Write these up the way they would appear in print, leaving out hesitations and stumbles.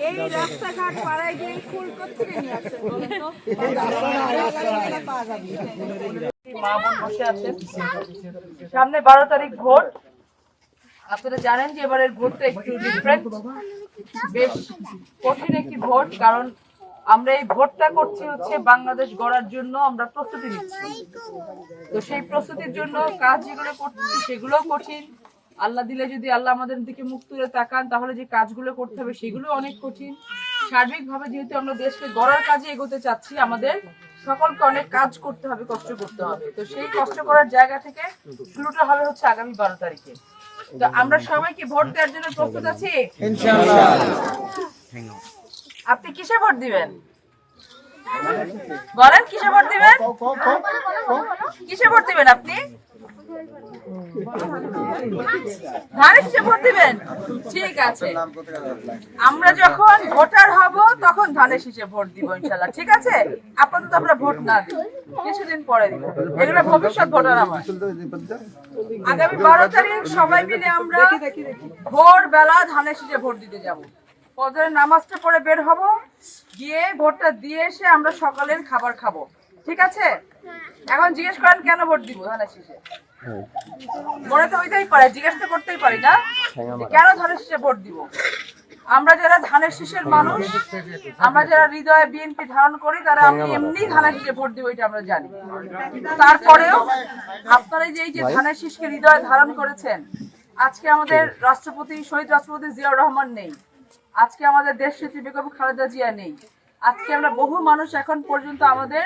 এই রাস্তাঘাট পাড়ায় গিয়ে ফুল কোত্থেকে নিয়ে আসছেন বলেন তো? মা বোন বসে আছেন, সামনে 12 তারিখ ভোট। আপনারা জানেন যে এবারের ভোটটা একটু ডিফারেন্ট, বেশ কঠিন একটি ভোট, কারণ আমরা এই ভোটটা করছি হচ্ছে বাংলাদেশ গড়ার জন্য। আমরা প্রস্তুতি নিচ্ছি, তো সেই প্রস্তুতির জন্য কাজ যেগুলো করতেছি সেগুলোও কঠিন। আল্লাহ দিলে যদি আল্লাহ আমাদের দিকে মুখ তুলে তাকান, তাহলে যে কাজগুলো করতে হবে সেগুলো অনেক কঠিন। সার্বিকভাবে যেহেতু আমরা দেশকে গড়ার কাজে এগোতে চাচ্ছি, আমাদের সকলকে অনেক কাজ করতে হবে, কষ্ট করতে হবে। তো সেই কষ্ট করার জায়গা থেকে শুরুটা হবে হচ্ছে আগামী 12 তারিখে। তো আমরা সবাই কি ভোট দেওয়ার জন্য প্রস্তুত আছি? ইনশাআল্লাহ। আপনি কিসে ভোট দিবেন বলেন? কিসে ভোট দিবেন? কিসে ভোট দিবেন আপনি? ধানের শীষে ভোট দিবেন? ঠিক আছে, আমরা যখন ভোটার হব তখন ধানের শীষে ভোট দিব ইনশাআল্লাহ। ঠিক আছে, আপাতত আমরা ভোট না দিই, কিছুদিন পরে দিব। এগুলো ভবিষ্যৎ ভোটার আমার। আগামী 12 তারিখ সবাই মিলে আমরা ভোরবেলা ধানের শীষে ভোট দিতে যাব। ফজরের নামাজটা পড়ে বের হব, গিয়ে ভোটটা দিয়ে এসে আমরা সকালের খাবার খাবো। ঠিক আছে? এখন জিজ্ঞেস করেন কেন ভোট দিব ধানের শীষে? মনে তো হইতেই পারে, জিজ্ঞেস তো করতেই পারি না কেন ধানের শীষে ভোট দিব। আমরা যারা ধানের শীষের মানুষ, আমরা যারা হৃদয়ে বিএনপি ধারণ করি, তারা আমি এমনি ধানের শীষে ভোট দিব এটা আমরা জানি। তারপরেও আপনারা যে এই যে ধানের শীষকে হৃদয়ে ধারণ করেছেন, আজকে আমাদের রাষ্ট্রপতি শহীদ রাষ্ট্রপতি জিয়াউর রহমান নেই, আজকে আমাদের দেশনেত্রী বেগম খালেদা জিয়া নেই, আজকে আমরা বহু মানুষ এখন পর্যন্ত আমাদের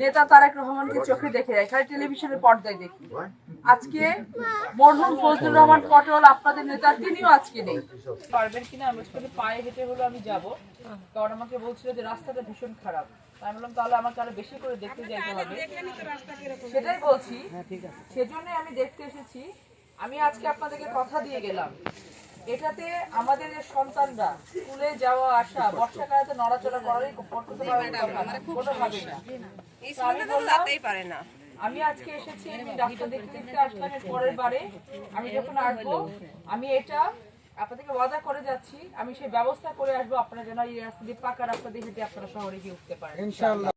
নেতা তারেক রহমানকে চোখে দেখে যায়, খালি টেলিভিশনের পর্দায় দেখি। আজকে মরহুম ফজলুর রহমান পটোয়াল আপনাদের নেতা, তিনিও আজকে নেই। পারবেন কিনা আমি পায়ে হেঁটে হলো আমি যাব, কারণ আমাকে বলছিল যে রাস্তাটা ভীষণ খারাপ। আমি বললাম তাহলে আমাকে আরো বেশি করে দেখতে যাইতে হবে, সেটাই বলছি, সেজন্যই আমি দেখতে এসেছি। আমি আজকে আপনাদেরকে কথা দিয়ে গেলাম, এটাতে আমাদের যে সন্তানরা স্কুলে যাওয়া আসা, বর্ষাকালে তো নড়াচড়া করারই করতে পারে না। আমি আজকে এসেছি, আমি ডাক্তার দেখতে আসলাম, এর পরের বারে আমি যখন আসবো, আমি এটা আপনাদেরকে ওয়াদা করে যাচ্ছি, আমি সেই ব্যবস্থা করে আসবো, আপনারা যেন এই রাস্তা দিয়ে, পাকা রাস্তা দিয়ে হেঁটে আপনারা শহরে গিয়ে উঠতে পারেন ইনশাআল্লাহ।